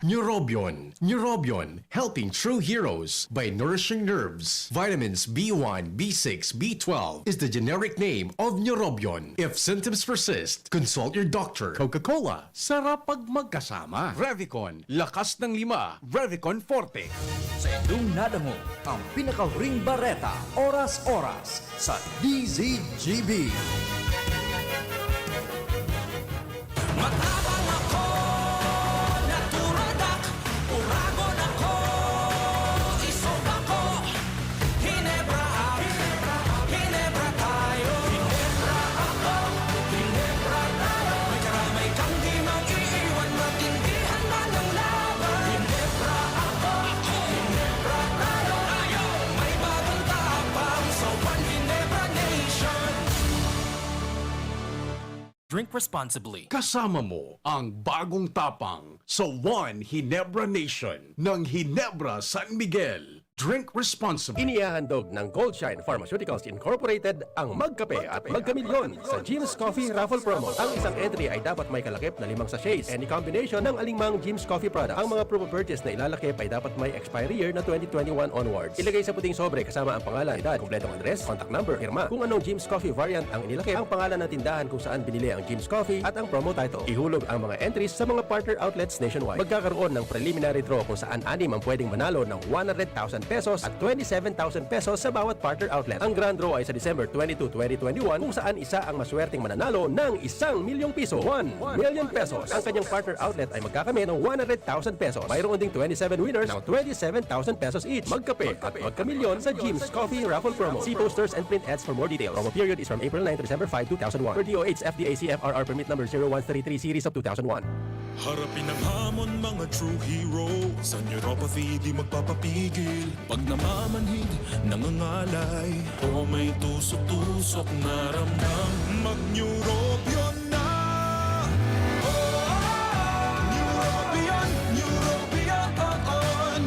Neurobion. Neurobion, helping true heroes by nourishing nerves. Vitamins B1, B6, B12 is the generic name of Neurobion. If symptoms persist, consult your doctor. Coca-Cola, sarap pag magkasama. Revicon, lakas ng lima. Revicon Forte. Sa inyong nadamo ang pinakahuring bareta, oras-oras sa DZGB. Matapang ako, naturadak, uragon ako, isog ako, Hinebra tayo, Hinebra ako, Hinebra tayo, may karamay kang di mag-iiwan, matindihan man ang laban, Hinebra ako, Hinebra tayo, may bagong tapang sa One Hinebra Nation. Drink responsibly. Kasama mo ang bagong tapang sa One Hinebra Nation ng Hinebra San Miguel. Drink responsibly. Inihahandog ng Goldshine Pharmaceuticals Incorporated ang Magkape at Magkamilyon sa Jim's Coffee Raffle Promo. Ang isang entry ay dapat may kalakip na 5 sachets. Any combination ng alingmang Jim's Coffee product. Ang mga proof of purchase na ilalakip ay dapat may expiry year na 2021 onwards. Ilagay sa puting sobre kasama ang pangalan, edad, kompletong address, contact number, firma, kung anong Jim's Coffee variant ang inilakip, ang pangalan ng tindahan kung saan binili ang Jim's Coffee at ang promo title. Ihulog ang mga entries sa mga partner outlets nationwide. Magkakaroon ng preliminary draw kung saan 6 ang pwedeng manalo ng 100,000 pesos at 27,000 pesos sa bawat partner outlet. Ang grand draw ay sa December 22, 2021 kung saan isa ang maswerteng mananalo ng 1,000,000 piso. 1,000,000 pesos. Ang kanyang partner outlet ay magkakamit ng 100,000 pesos. Mayroon ding 27 winners ng 27,000 pesos each. Magkape at magkamilyon sa Jim's Coffee Raffle Promo. See posters and print ads for more details. Promo period is from April 9 to December 5, 2001. Per DOH FDA CFRR permit number 0133 series of 2001. Harapin ang hamon mga true hero. Sa neuropathy di magpapapigil. Pag namamanhid, nangangalay, o may tusok-tusok na ramdam, mag-neurobion na. Neurobion, neurobion on.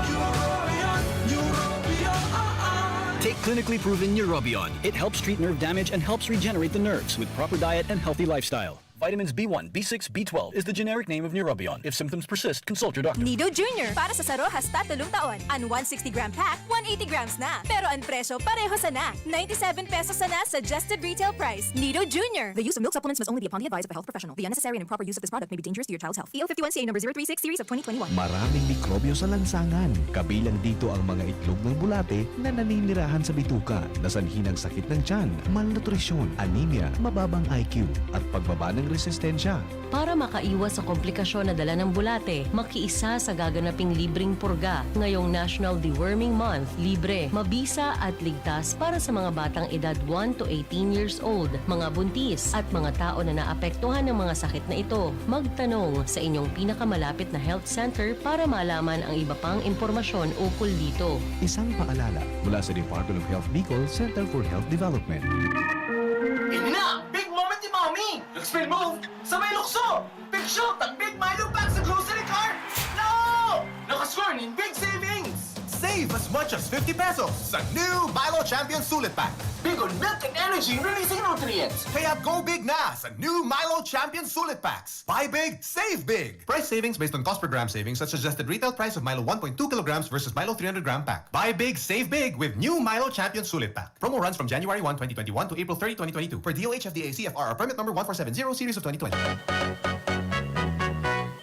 Neurobion, neurobion on. Take clinically proven Neurobion. It helps treat nerve damage and helps regenerate the nerves with proper diet and healthy lifestyle. Vitamins B1, B6, B12 is the generic name of Neurobion. If symptoms persist, consult your doctor. Nido Jr. Para sa saro hasta 3 taon. Ang 160-gram pack, 180 grams na. Pero ang presyo pareho sana. 97 pesos sana suggested retail price. Nido Jr. The use of milk supplements must only be upon the advice of a health professional. The unnecessary and improper use of this product may be dangerous to your child's health. EO51CA number 036 series of 2021. Maraming mikrobyo sa lansangan. Kabilang dito ang mga itlog ng bulate na naninirahan sa bituka, nasanhi ng sakit ng tiyan, malnutrisyon, anemia, mababang IQ, at pagbaba ng resistensya. Para makaiwas sa komplikasyon na dala ng bulate, makiisa sa gaganaping libreng purga. Ngayong National Deworming Month, libre, mabisa at ligtas para sa mga batang edad 1 to 18 years old, mga buntis at mga tao na naapektuhan ng mga sakit na ito. Magtanong sa inyong pinakamalapit na health center para malaman ang iba pang impormasyon ukol dito. Isang paalala mula sa Department of Health Bicol Center for Health Development. Ini na! Big moment ni Mommy! Nag-spin move! Sabay lukso! Big shot ang Big Milo pack sa grocery cart! No! Nakascore ng big savings! Save as much as 50 pesos sa new Milo Champion Sulit Pack. Big on milk and energy releasing nutrients! Kaya go big na sa new Milo Champion Sulit Packs. Buy big, save big. Price savings based on cost per gram savings at suggested retail price of Milo 1.2 kilograms versus Milo 300-gram pack. Buy big, save big with new Milo Champion Sulit Pack. Promo runs from January 1, 2021 to April 30, 2022 per DOH FDA CFRR permit number 1470 series of 2020.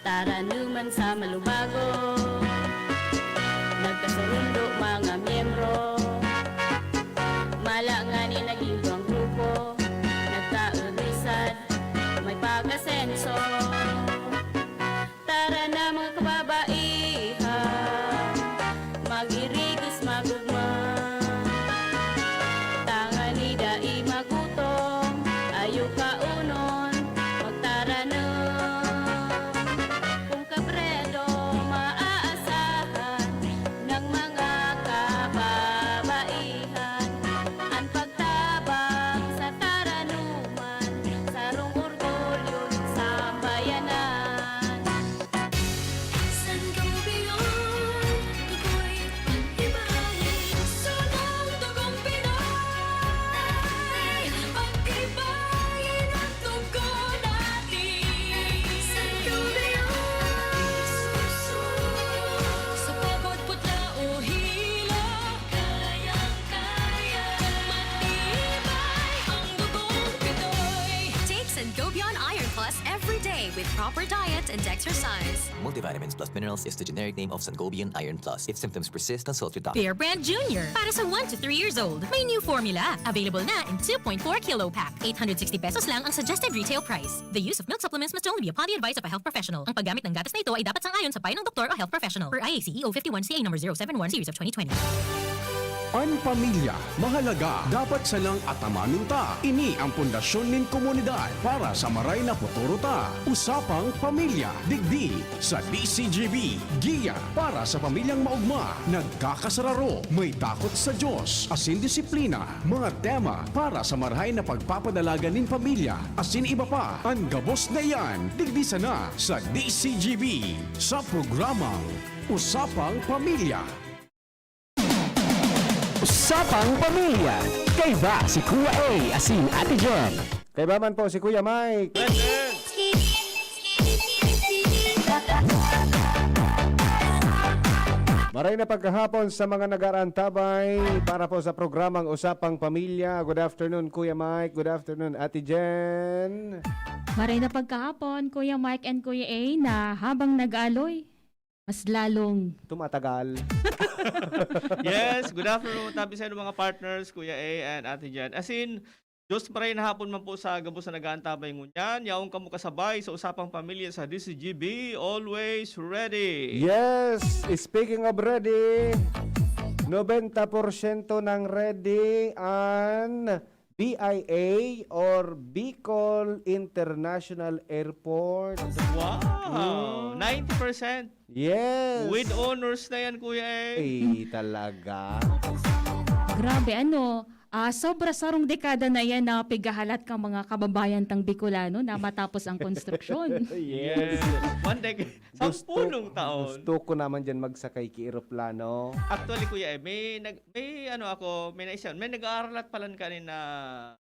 Taranuman sa Malubago, nagkasurundo mga miyembro, malangani naging duwang grupo, nagkaurisan, may pag-asenso. Tara na mga kababaihan, mag-irigis magugma, tangani dai magutong, ayo kaunon, magtara na. Kung kabredo, diet and exercise. Multivitamins plus minerals is the generic name of Sangobion Iron Plus. If symptoms persist, consult your doctor. Bear Brand Junior. Para sa 1 to 3 years old. May new formula. Available na in 2.4 kilo pack. 860 pesos lang ang suggested retail price. The use of milk supplements must only be upon the advice of a health professional. Ang paggamit ng gatas na ito ay dapat sang-ayon sa payo ng doktor o health professional. Per IAC EO 51 CA number 071 series of 2020. Ang pamilya, mahalaga, dapat salang atamanin ta. Ini ang pundasyon nin komunidad para sa maray na futuro ta. Usapang Pamilya, digdi sa DCGB. Giya para sa pamilyang maugma, nagkakasararo, may takot sa Diyos, asin disiplina, mga tema para sa marahay na pagpapadalaga nin pamilya, asin iba pa. Ang gabos na yan, digdi sana sa DCGB sa programang Usapang Pamilya. Usapang Pamilya. Kay ba si Kuya A, asin Ate Jen? Kay ba man po si Kuya Mike? Maray na pagkahapon sa mga nag-arantabay para po sa programang Usapang Pamilya. Good afternoon, Kuya Mike. Good afternoon, Ate Jen. Maray na pagkahapon, Kuya Mike and Kuya A, na habang nag-aloy, mas lalong Tumatagal. Yes, good afternoon. Tabi sa inyo mga partners, Kuya A and Ate Jan. As in, Diyos maray na hapon man po sa gabos na nag-aantabay ngunyan. Yaong kamu kasabay sa Usapang Pamilya sa DCGB. Always ready. Yes, speaking of ready, 90% ng ready ang BIA or Bicol International Airport. Wow! 90%. Yes. With honors na yan, Kuya A. Talaga. grabe, sobra sarong dekada na yan na pigahalat ka mga kababayan tang Bicolano na matapos ang konstruksyon. Yes. One decade. 10 taon. Gusto ko naman dyan magsakay ki eroplano. Actually, Kuya A, may naisyan. May nag-aaral at palan kanina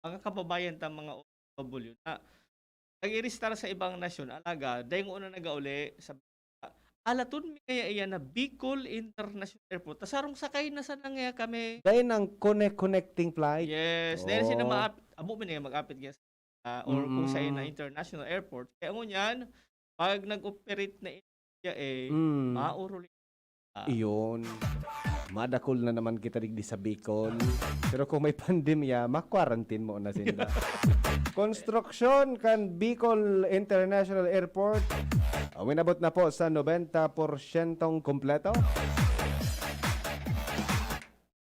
mga kababayan tang mga OFW na nag-i-restart sa ibang nasyon. Alaga, dahil una nag-auli sa alatun mi kaya iyan na Bicol International Airport. Tasarong sakay na sa nangya kami. Dahil ng connecting flight. Yes. Dahil sila amo mi mag-apit guys or kung sa na international airport. Kaya ngunyan, pag nag-operate na India mauruli. Iyon. Madakol na naman kita digdi sa Bicol. Pero kung may pandemya, ma-quarantine mo na sila. Construction kan Bicol International Airport. Winabot na po sa 90% kompleto.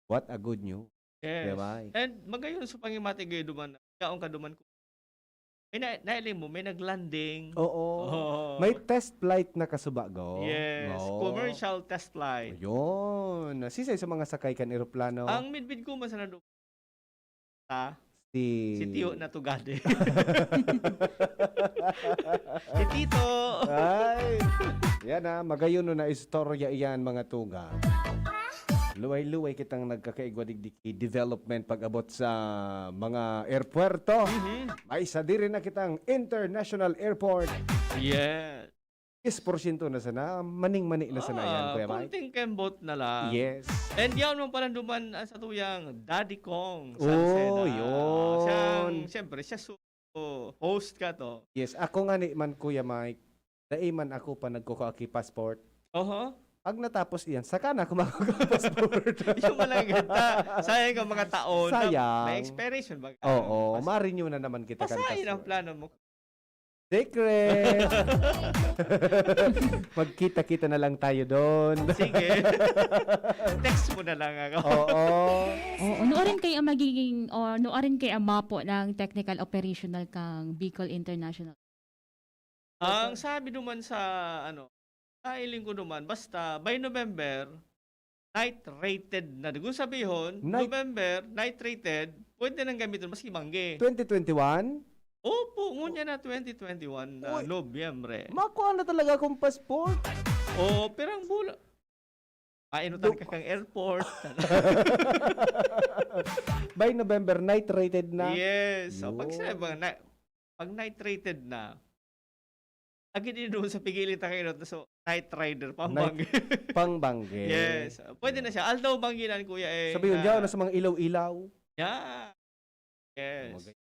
What a good news. Yes. Diba? And magayon sa pangimatigay duman. Yaong kaduman ko. May nailing mo, may naglanding. Oo. May test flight na kasubagaw. Yes. Commercial test flight. Yun. Sisay sa mga sakay kan eroplano. Ang midbid ko man sa nado. Si Tio na tugade. Si Tito. Ay. Yan magayon na istorya iyan mga tuga. Luway-luway kitang nagkakaigwadigdiki development pag-abot sa mga airpuerto. May isa din na kitang international airport. Yes. 10% na sana, maning-mani na sana yan, Kuya Mike. Kunting kembot na lang. Yes. And yan mo parang duman sa tuyang Daddy Kong. Yun. Siyempre, siya host ka to. Yes, ako nga ni man, Kuya Mike, daiman ako pa nagkukuha passport. Pag natapos iyan, saka na ako makakapassport. Yung malaganda. Sayang ka mga taon. Sayang. May expiration ba? Oo, ma-renew na naman kita. Pasahin ang plano mo. Secret! Magkita-kita na lang tayo doon. Sige. Text mo na lang ako. Oo. Noorin kay ang magiging, o noorin kay ang mapo ng technical operational kang Bicol International. Ang sabi naman sa, nailing ko naman, basta by November, night rated na. Kung sabihon, November, night rated, pwede nang gamitin, maski mangge. 2021? Opo, ngunya na 2021 na Nobyembre. Makuha na talaga akong passport. Pero ang bula. Inutan ka kang airport. By November, night rated na. Yes. So, pag night rated na, agad din doon sa pigilit na kayo. So, night rider, pangbangge. Pangbangge. Yes. Pwede na siya. Aldaw bangginan, Kuya. Sabi yun, dyan na sa mga ilaw-ilaw. Yeah. Yes.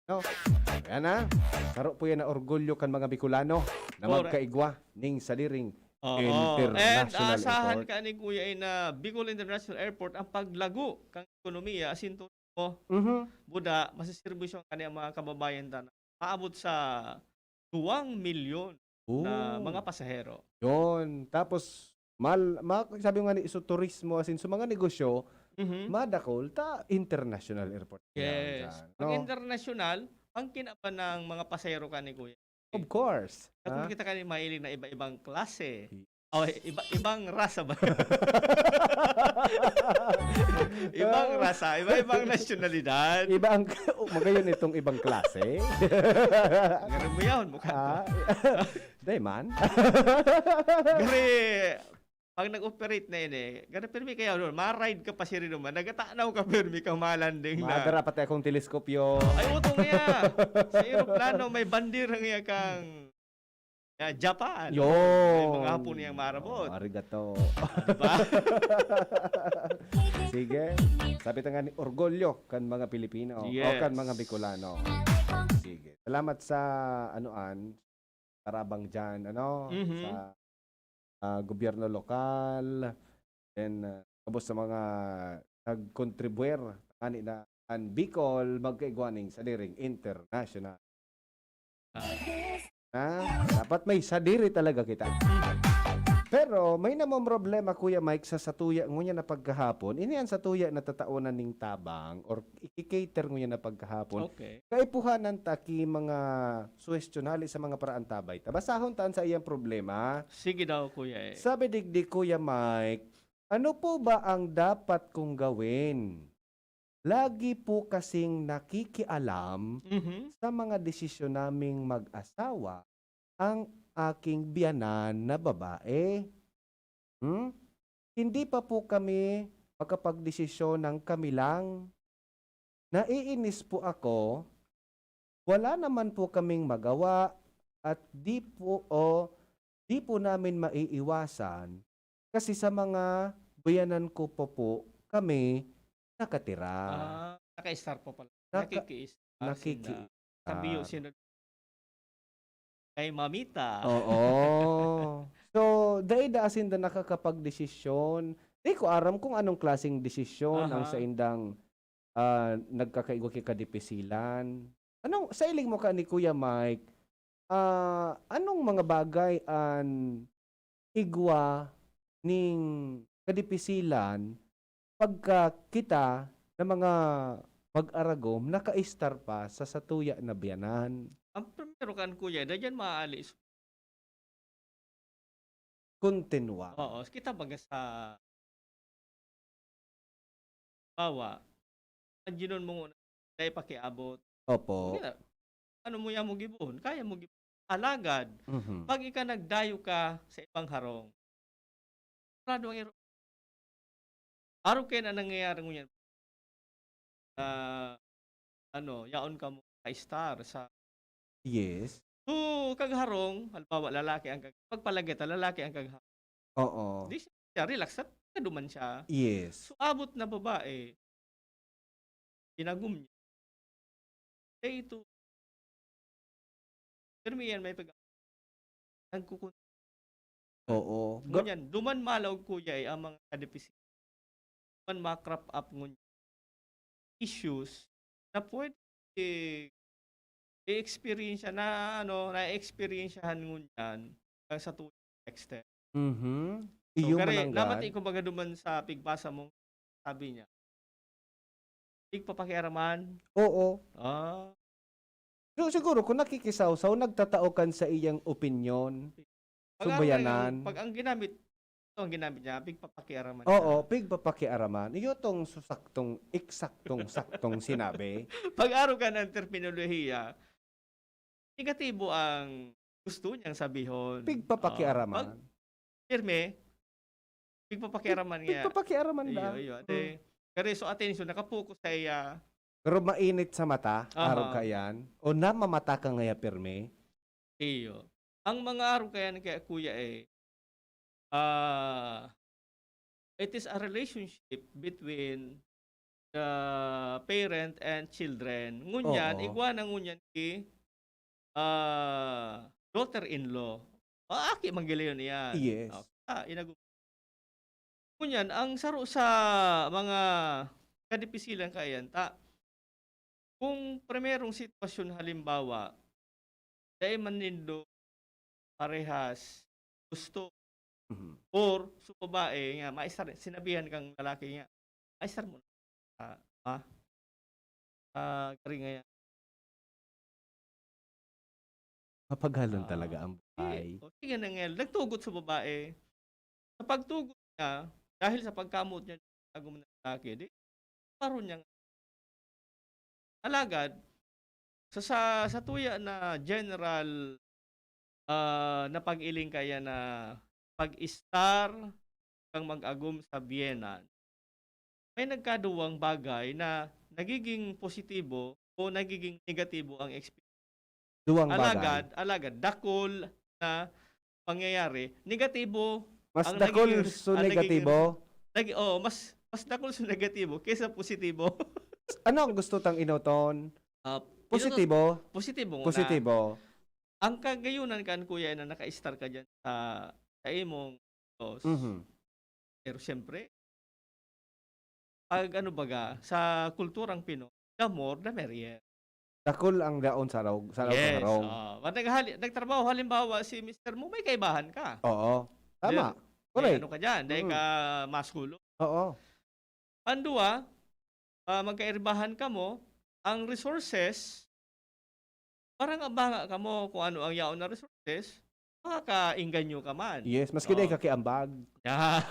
No? Ayan na. Karo po yan na orgulyo kan mga Bicolano na Correct. magkaigwa ning saliring Oo. And international asahan airport. ka ni Kuya ay na Bicol International Airport ang paglago kang ekonomiya asin mo buda masiserbisyo ang kaniyang mga kababayan tanan. Maabot sa 2 milyon na mga pasahero. Yun. Tapos, sabi nga ni iso turismo asin sa mga negosyo, madakol ta international airport. Yes. Yan, Pag no? international, ang kinaban ng mga pasahero ka ni Kuya. Of course. Kung kita kanina mahilig na iba-ibang klase. O, ibang rasa ba? Ibang rasa, iba-ibang nasyonalidad. Iba ang magayon itong ibang klase. Ganun mo yun, mukha. Dayman. Gari, pag nag-operate na yun gari permi kaya doon, ma-ride ka pa siya rin naman. Nagatanaw ka permi kang malanding na. Madara pati akong teleskopyo. Ay, utong niya. Sa aeroplano, may bandirang niya kang Japan. Yo. May mga hapon niyang marabot. Arigato. Diba? Sige. Sabi ta nga ni orgulyo kan mga Pilipino o Yes. kan mga Bicolano. Sige. Salamat sa tarabang dyan, sa gobyerno lokal, then kabos sa mga nag-contribuer ani na ang Bicol magkaigwaning saliring international. Dapat may sadiri talaga kita. Pero may namang problema Kuya Mike sa satuya ngunya na pagkahapon. Ini ang satuya na tataunan ning tabang or ikikater ngunya na pagkahapon. Okay. Kaipuhanan taki mga suwestiyonali sa mga paraan tabay. Tabasahon taan sa iyang problema. Sige daw, Kuya. Sabi digdi Kuya Mike, ano po ba ang dapat kong gawin? Lagi po kasing nakikialam sa mga desisyon naming mag-asawa ang aking biyanan na babae. Hindi pa po kami makapagdesisyon ng kami lang. Naiinis po ako. Wala naman po kaming magawa at di po namin maiiwasan kasi sa mga biyanan ko po kami nakatira. Naka-star po pala. Nakiki-star. Sabiyo sino kay Mamita. Oo. So, daida asin da nakakapag-desisyon. Di ko aram kung anong klaseng desisyon ang sa indang nagkakaigwa kay kadipisilan. Sa iling mo ka ni Kuya Mike, anong mga bagay ang igwa ning kadipisilan pagka kita na mga mag-aragom naka-star pa sa satuya na biyanan? Ang primero kan Kuya, dyan maalis. Kontinua. Oo, kita baga sa bawa. Andinon mo dahil pakiabot. Opo. Ano mo yan mo gibon? Kaya mo gibon. Alagad. Pag ika nagdayo ka sa ibang harong, sarado ang araw kayo na nangyayari mo yan. Yaon ka mo ka-star sa. Yes. So, kagharong, halimbawa, lalaki ang pagpalagita, lalaki ang kagharong. Oo. Di siya, relax at kaduman siya. Yes. So, abot na babae, pinagum niya. Eh, ito. Pero may yan, may nagkukun. Oo. Ngunyan, duman malaw Kuya ang mga kadipisi. Duman makrap up ngunyan. Issues na pwede i-experience na-experiencehan ngunyan sa tuwing extent. So, kare, namatay ko baga duman sa pigbasa mong sabi niya. Papakiaraman? Oo. So, siguro kung nakikisaw-saw, nagtatao kan sa iyang opinyon. Subayanan. Pag ang ginamit niya, pigpapakiaraman. Oo, pigpapakiaraman. Iyo tong eksaktong sinabi. Pag-aro ka ng terminolohiya, negatibo ang gusto niyang sabihon. Pigpapakiaraman. Pirme, pigpapakiaraman niya. Pigpapakiaraman lang. Kaya so attention, nakapokus sa iya. Pero mainit sa mata, araw ka yan. O namamata ka ngaya pirme. Iyo. Ang mga araw kaya kaya Kuya it is a relationship between parent and children. Ngunyan, Oo. igwa na ngunyan ki daughter-in-law. Aki manggilayon yan. Yes. Inagu. Ngunyan, ang saro sa mga kadipisilan kayan, kung primerong sitwasyon halimbawa, dahil manindo parehas gusto Mhm. or sa babae nga maistar sinabihan kang lalaki nga maistar mo kari nga yan. Mapaghalon talaga ang buhay. Sige na nga nagtugot sa babae sa pagtugot niya dahil sa pagkamot niya agum na lalaki di paron niya alagad sa tuya na general na pag-iling kaya na pag-star kang mag-agum sa Vienna, may nagkaduwang bagay na nagiging positibo o nagiging negatibo ang experience. Duwang bagay. Alagad, dakol na pangyayari, negatibo Mas ang dakol nagiging- so ang nagiging- negatibo. mas dakol sa negatibo kaysa positibo. Ano ang gusto tang inoton? Positibo. Positibo. Positibo. Ang kagayunan kan kuya na naka-star ka diyan sa imong boss. Mhm. Pero siyempre pag ano baga sa kulturang Pinoy, the more the merrier. Dakol ang daon sa raw sa Yes. raw. Nagtrabaho halimbawa si Mr. mo may kaibahan ka. Oo. Tama. May Correct. ano ka diyan, dahil ka maskulo. Oo. Pandua, magkairbahan ka mo, ang resources, parang abanga ka mo kung ano ang yaon na resources, makakainganyo ka man. Yes, maski Oo. day kakiambag. Yeah.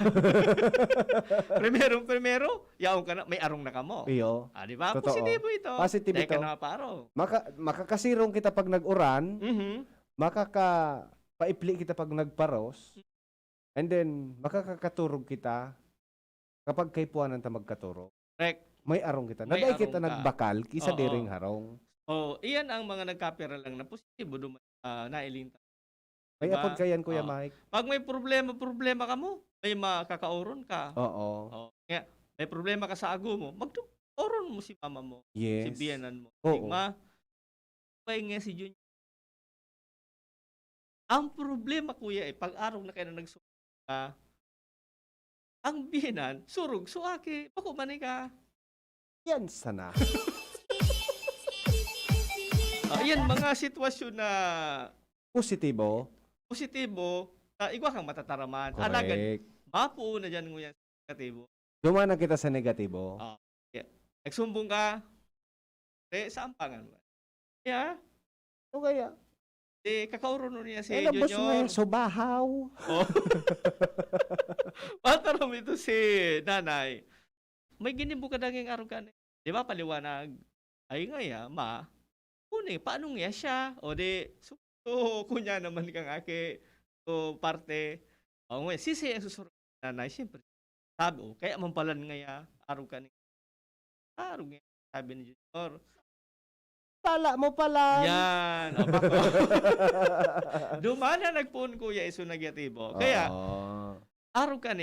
primero, yaon ka na, may arong na ka mo. Iyo. Di ba? Totoo. Positibo ito. Positive Dahil ka ito. na maparo. Makakasirong kita pag nag-uran, Mhm. paipli kita pag nagparos, and then makakakaturog kita kapag kay puanan ta magkaturog. Correct. May arong kita. May Naday arong kita ka. nagbakal kisa Oo. diring harong. Iyan ang mga nagkapira lang na positibo duman nailinta. May Diba? apod kayan Kuya Oo. Mike. Pag may problema ka mo, may makakauron ka. Oo. Kaya, may problema ka sa ago mo, oron mo si mama mo, si Yes. biyanan mo. Oo. Digma, nga si Junior. Ang problema kuya pag-araw na kayo na nagsurog ka, ang biyanan, surog, suaki, bako manay ka. Yan sana. Yan mga sitwasyon na Positibo. positibo, igwa kang matataraman. Alagad, Correct. mapuo na dyan nguyan sa negatibo. Dumanan kita sa negatibo. Nagsumbong ka, sa ampangan mo. Kaya, Ano kaya? kakauron niya si Labas Junior. mo subahaw. Oh. Mataram ito si nanay. May ginimbo ka daging araw ka. Di ba paliwanag? Ay nga ya, kuning, paano nga siya? O di, kunya naman kang ake, parte. O nga, sisi ang susurod nanay, siyempre. Sabi, kaya mampalan nga ya, araw ka. Araw nga, sabi ni Junior. Tala mo pala. Yan. O, bako. Dumana nagpuon kuya iso negatibo. Kaya, araw ka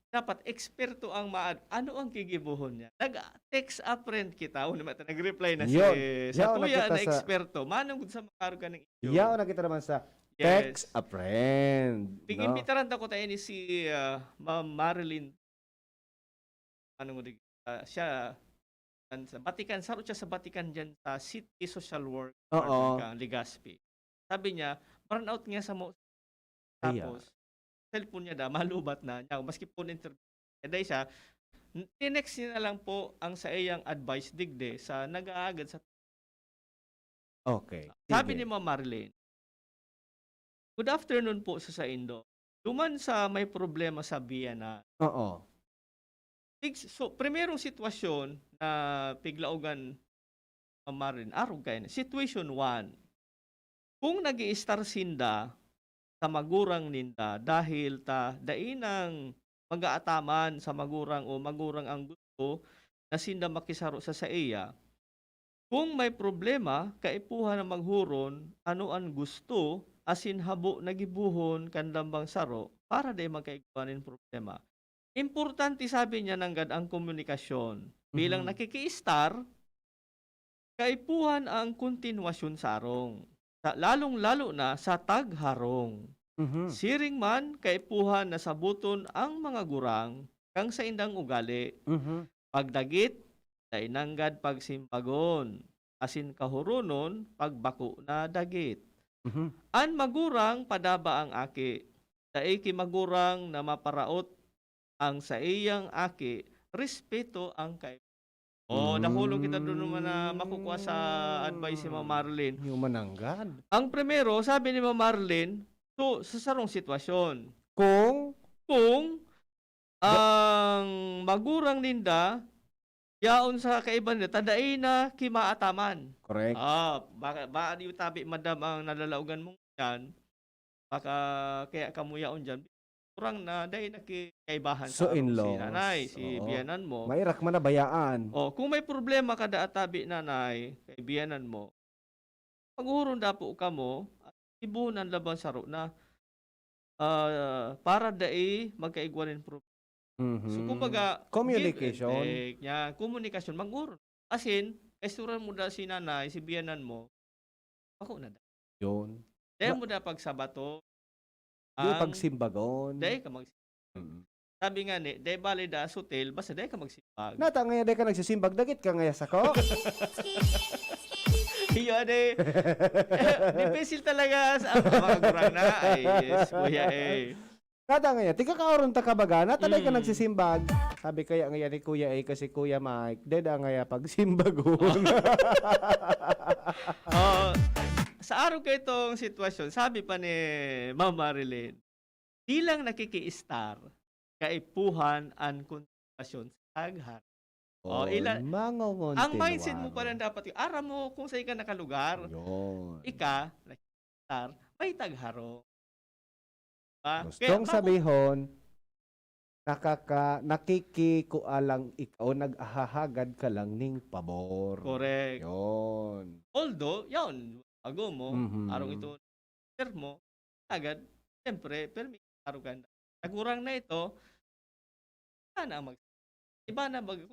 dapat eksperto ang ano ang kigibuhon niya. Nag-text a friend kita. Nag-reply na Yun. sa Yaw na tuya kita na sa- eksperto. Manong sa mga araw ka ng issue. Yaw na kita naman sa text a friend. Pig-imbitaran ko tayo ni si Ma'am Marilyn. Ano mo siya sa Vatican, sarot siya sa Vatican dyan sa City Social Work Oo. Legazpi. Sabi niya, burn out nga sa mo. Iya. Tapos, cellphone niya malubat na niya. Maski po interview. Dahil siya, tinext niya na lang po ang sa iyang advice digde sa nag-aagad sa Okay. Sabi Sige. ni Ma'am Marilyn, good afternoon po sa Indo. Duman sa may problema sa Vienna. Oo. So, primerong sitwasyon na piglaugan Ma'am Marilyn, arog kayo na. Situation 1. Kung nag-i-star sinda sa magurang ninda dahil dainang mag-aataman sa magurang o magurang ang gusto na sinda makisaro sa iya. Kung may problema, kaipuhan na maghuron, ano ang gusto, asin habo nagibuhon kandambang saro, para di magkaiguanin problema. Importante sabi niya nanggad ang komunikasyon. Bilang Mhm. nakiki-star, kaipuhan ang kontinuasyon sa arong. Lalong-lalo na sa tagharong. Mhm. Siring man, kaipuhan na sabuton ang mga gurang, kang sa indang ugali. Mhm. Pagdagit, dahil nanggad pagsimbagon. Asin kahurunon, pagbako na dagit. Mhm. An magurang padaba ang aki. Dahil kimagurang na maparaot ang sa iyang aki, respeto ang kay. Nahulog kita doon naman na makukuha sa advice ni Ma'am Marlene. Yung mananggad. Ang primero, sabi ni Ma'am Marlene, sa sarong sitwasyon. Kung Ang magurang ninda, yaon sa kaiban nila, tadain na kimaataman. correct. Baka di tabi madam ang nalalaugan mong yan, baka kaya kamuyaon dyan. Kurang na, dahil nakikaibahan So, si in-laws. nanay, si Oo. biyanan mo. Mairak man na bayaan. Kung may problema kada atabi nanay, kay biyanan mo, pag-urong dapo ka mo, at ibunan laban saro na para dai magkaigwanin problema. Mhm. So, kumbaga, Communication. give and take niya, komunikasyon, mag-urong. Asin, esturan mo da si nanay, si biyanan mo, ako na da. Yun. Dahil mo da pagsabato, Di pagsimbagon. dahil ka Mhm. sabi nga ni, dahil bali da sutil, basta dahil ka magsimbag. Nata nga ka nagsisimbag, dagit ka ngaya sako. Iyon eh. Difficile talaga sa mga gurang na. Ay, yes, kuya eh. Nata nga tika kaoron ta kabaga, nata ka Mm. nagsisimbag. Sabi kaya nga ni Kuya A kasi Kuya Mike, deda nga pagsimbagon. Sa araw ko itong sitwasyon, sabi pa ni Ma'am Marilyn, di lang nakiki-star, kaipuhan ang kontinuasyon sa taghar. Ang mindset mo pa lang dapat, ara mo kung saan ka nakalugar, Yun. ika, nakiki-star, may tagharo. Diba? Gustong sabihon, nakikikualang ikaw, nag-ahahagad ka lang ning pabor. Correct. Yun. Although, yun, bago mo, Mhm. araw ito, share mo, agad, siyempre, permit, araw ganda. Nagurang na ito, iba na mag,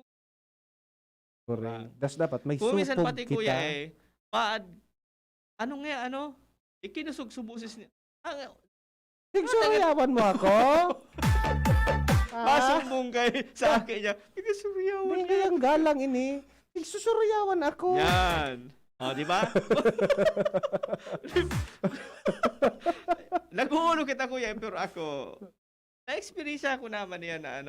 Correct. Das dapat may kung minsan supog pati kita. kuya ikinusog subusis niya. Nagsuryawan mo ako? Masumbong kay sa akin niya. Nagsuryawan Hindi ang galang ini. Nagsusuryawan ako. Yan. Di ba? Nag-uulo kita kuya, pero ako, na-experience ako naman yan na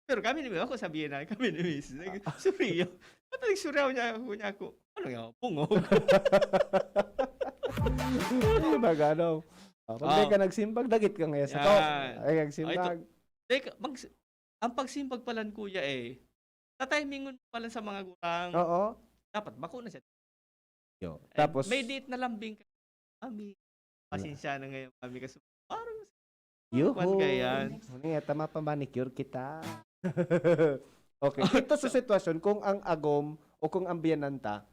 pero kami ni ako sabihin na kami ni Miss. Suryo. Ba't nagsuryaw niya ako? Ano nga? Pungog. Ano ba gano'n? Pag di ka nagsimbag, dagit ka ngayon sa to. Ay, nagsimbag. Ang pagsimbag palan kuya sa timingon pala sa mga gurang. Oo. Dapat bako na siya. Tapos, May date na lambing ka. Mami, pasensya na ngayon. Mami, kasi parang yuhu. Kwan kayan. Tama pa manicure kita. Okay. Ito sa sitwasyon, kung ang agom o kung ang biyananta,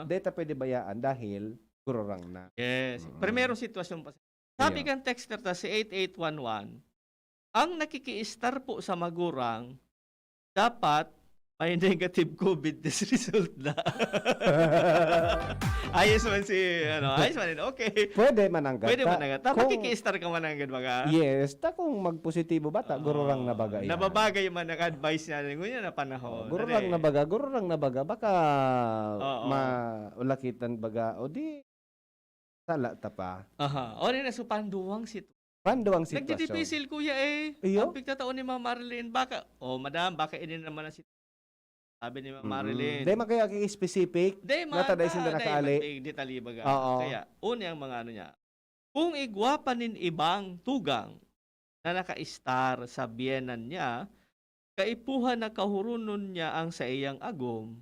data pwede bayaan dahil gururang na. Yes. Primero sitwasyon pa. Sabi kang texter ta si 8811, ang nakiki-star po sa magurang, dapat may negative COVID test result na. Ayos man ayos man din. Okay. Pwede mananggat. Pwede mananggat. Tapos makiki-star ka mananggat baga. Yes. Kung magpositibo ba, gururang na baga yan. Nababagay man ang advice niya. Ngunyan na panahon. Gururang na baga. Baka maulakitan baga. O di, sala ta pa. O na so panduwang sitwasyon. Panduwang sitwasyon. Nagtitipisil kuya Iyo? Ang pigtataon ni Ma'am Marilyn, baka, madam, baka ini naman ang sitwasyon. Sabi ni Ma'am Marilyn. Di man kaya specific. Nataday sila nakaali. Detalye baga. Oo. Kaya, una ang mga ano niya. Kung igwapanin ibang tugang na naka-star sa biyenan niya, kaipuhan na kahurunon niya ang sa iyang agom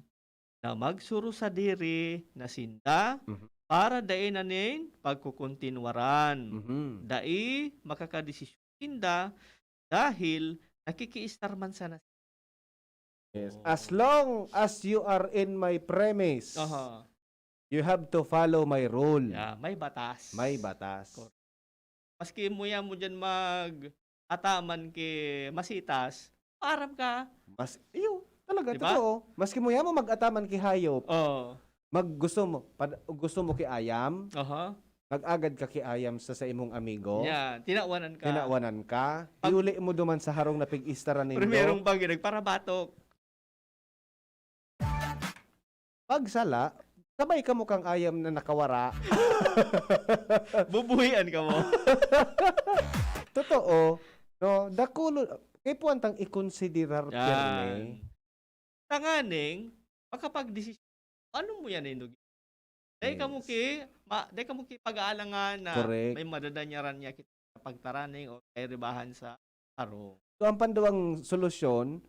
na magsuro sa diri na sinda para dainanin pagkukontinwaran. Dai makakadesisyon sinda dahil nakiki-star man sana. Yes. As long as you are in my premise, you have to follow my rule. Yeah, may batas. May batas. Maski mo yan mo dyan ataman ki masitas, paarap ka. Mas, iyo, talaga, Diba? totoo. Maski mo yan mo mag-ataman ki hayop, Oh. gusto mo ki ayam, Aha. mag-agad ka ki ayam sa imong amigo, Yan, tinawanan ka. tinawanan ka, Pag- iuli mo duman sa harong na pig-istaran nindo, Primerong bagi nagparabatok. pagsala, sabay ka mo kang ayam na nakawara. Bubuhian ka mo. Totoo, no, dakulo, kay puwantang ikonsiderar Yan. pirme. Tanganing, makapag-desisyon, ano mo yan inugi? Dahil ka mo ki pag-aalangan na Correct. may madadanyaran niya kita sa pagtaraning o kay ribahan sa aro. So, ang panduang solusyon,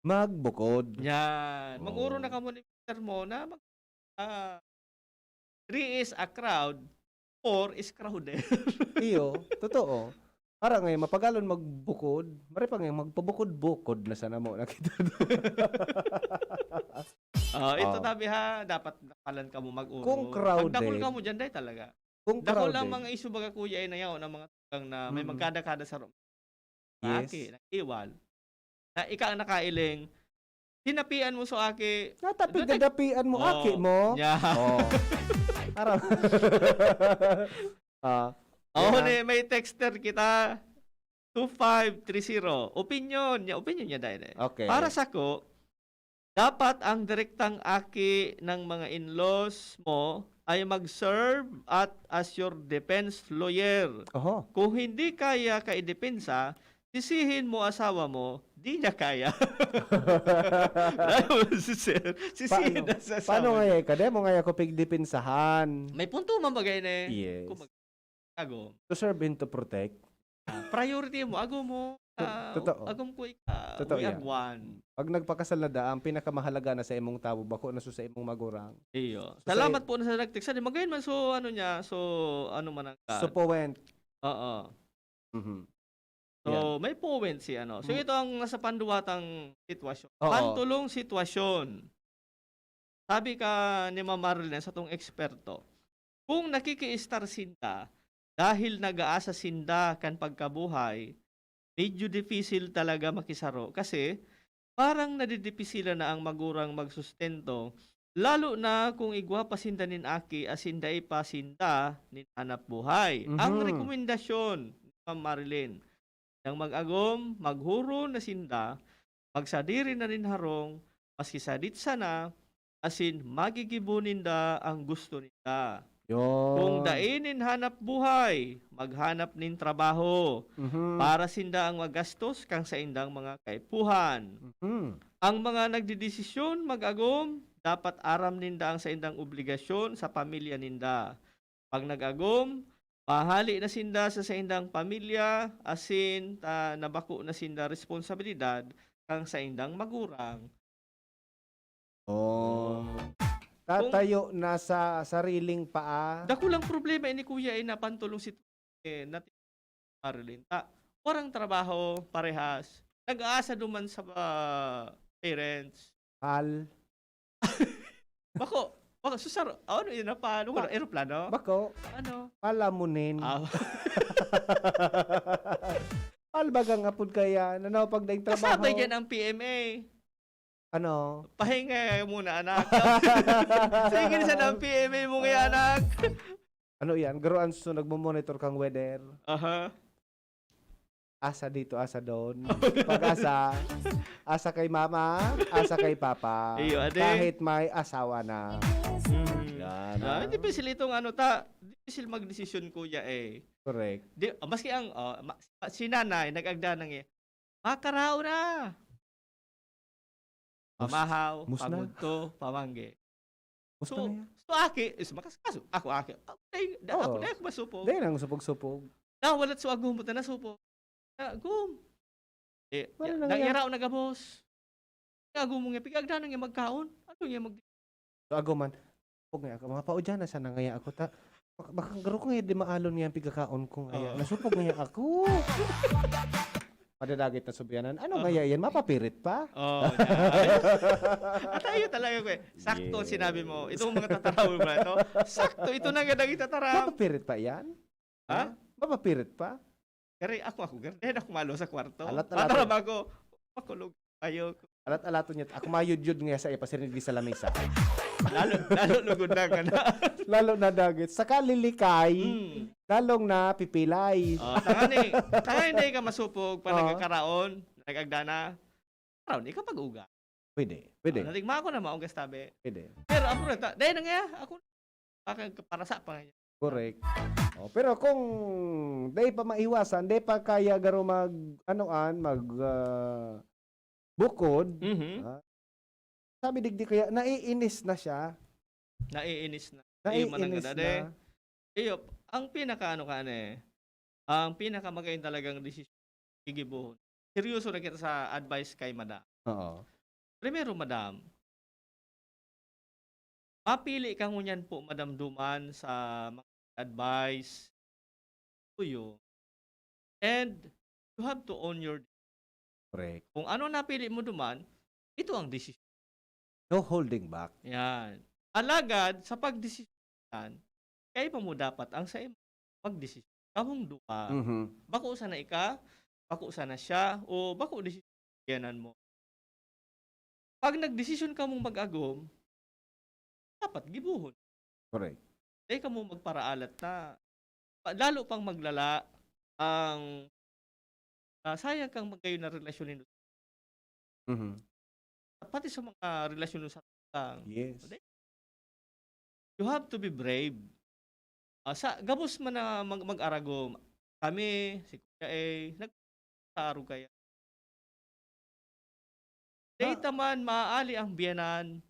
magbukod. Yan. Oo. Mag-uro na ka mo ni Mr. mo na 3 is a crowd, 4 is crowded. Iyo, totoo. Para ngayon, mapagalon magbukod, mari pa ngayon, magpabukod-bukod na sana mo nakita doon. Ito Oh. tabi ha, dapat nakalan ka mo mag-uro. Kung crowded- Pag dakol ka mo dyan, dahil talaga. Kung Dakol crowded, lang mga isu baga kuya ay nayaw ng mga tugang na may Mm. magkada-kada sa room. yes. Aki, iwal. Na ika ang nakailing, hinapian mo sa aki. Natapig Dati- dadapian mo, aki mo. Yeah. Oh. Para. Oo, Yeah. may texter kita. 2530. Opinion niya dahil eh. Okay. Para sa ko, dapat ang direktang aki ng mga in-laws mo ay mag-serve at as your defense lawyer. Oho. Kung hindi kaya ka idepensa, sisihin mo asawa mo, di niya kaya. Sisihin na sa asawa. Paano ngayon? Kade mo ngayon ko pigdipinsahan. May punto man bagay na eh. Yes. Kung ago. To serve and to protect. Priority mo, ago mo. Totoo. Agom ko ika. Totoo We yan. are one. Pag nagpakasal na da, ang pinakamahalaga na sa imong tabo, bako na sa imong magurang. Iyo. So, Salamat po na sa nag-text. Magayon man so ano niya, so ano man ang So, point. Oo. Mhm. So, may point si ano. So, ito ang nasa panduwatang sitwasyon. Oo. Pantulong sitwasyon. Sabi ka ni Ma'am Marilyn sa tong eksperto, kung nakiki-star sinda dahil nag-aasa sinda kan pagkabuhay, medyo difficile talaga makisaro kasi parang nadidipisilan na ang magurang magsustento, lalo na kung igwa pa sinda nin aki asinda pa sinda nin hanap buhay. Ang Mhm. rekomendasyon ni Ma'am Marilyn, nang mag-agom, maghuro na sinda, magsadiri na rin harong, maski sadit sana, asin magigibunin da ang gusto nila. Yun. Kung dainin hanap buhay, maghanap nin trabaho, Mhm. para sinda ang magastos kang sa indang mga kaipuhan. Mhm. Ang mga nagdidesisyon mag-agom, dapat aram ninda ang sa indang obligasyon sa pamilya ninda. Pag nag-agom, pahali na sinda sa indang pamilya, asin nabako na sinda responsibilidad kang sa indang magurang. Oh. Tatayo na sa sariling paa. Dakulang problema ini kuya ay napantulong si natin Marilyn. Warang trabaho parehas. Nag-aasa duman sa parents. Hal. Bako susar ano yun na pa ano aeroplano? Bako. Ano? Palamunin. Ah, Albaga nga pud kaya nanaw pag daing trabaho. kasabay dyan ang PMA. Ano? Pahinga muna anak. Sige sa ng PMA mo kaya anak. Ano yan? Garuan so nagmo-monitor kang weather. Aha. Asa dito, asa doon. Pag-asa, asa kay mama, asa kay papa. Iyo, ade. Kahit may asawa na. Yan. Difficile itong difficile magdesisyon kuya eh. Correct. Maski ang si nanay nag-agda ng makarao na. Pamahaw, mus na. pamudto, pamangge. Gusto So, na yan. so aki, makaskaso. Ako. Ako na ako masupog. Dahil nang supog-supog. Walat so agum mo na supog. Agum. Wala na Nangiraw na gabos. Agum mo nga, pigagda na nga magkaon. Ano nga mag... So ako man, huwag nga ako, mga paudyan na sana ngaya ako. Baka garo ko nga di maalon nga ang pigkakaon ko ngaya. Nasupog ngaya ako. Padadagit na subyanan. Ano ngaya yan? Mapapirit pa? Oh, at ayo talaga ko eh. Sakto ang sinabi mo. Itong mga tataraw mo na ito. Sakto, ito na nga naging tataraw. Mapapirit pa yan? Ha? Mapapirit pa? Kaya ako, ganyan ako malo sa kwarto. Alat-alat. Mataram ako, makulog. Ayoko. Alat-alato niya. Ako mayud-yud nga sa ipasirig sa lamesa. Lalo lugod na ka na. Lalo na dagit. Saka lilikay, lalong na pipilay. Tangani ka masupog pa nagkakaraon, nagagdana. Karon, ikaw pag-uga. Pwede. Natigma ako na maong gastabe. Pwede. Pero ako na, dahil na nga, ako para sa pa nga. Correct. Pero kung day pa maiwasan, day pa kaya garo bukod, sabi digdi kaya naiinis na siya. Naiinis na. Naiinis na. Iyo, ang pinaka ang pinaka magayon talagang desisyon gigibuhon. Seryoso na kita sa advice kay Madam. Oo. Primero, Madam, mapili ka ngunyan po, Madam Duman, sa mga advice to you. And you have to own your decision. Correct. Kung ano napili mo Duman, ito ang decision. No holding back. Yan. Alagad, sa pagdesisyon, kaya pa mo dapat ang sa imo pagdesisyon. Kamong duha. Bako sana ika, bako sana siya, o bako desisyonan mo. Pag nagdesisyon ka mong mag-agom, dapat gibuhon. Correct. Dahil ka mo magparaalat na, lalo pang maglala ang sayang kang magayon na relasyon nito. Pati sa mga relasyon sa tang. Yes. You have to be brave. Gabos man na mag-aragom. Kami, si Kuya nag-aro kaya. Dahil man maaali ang biyanan.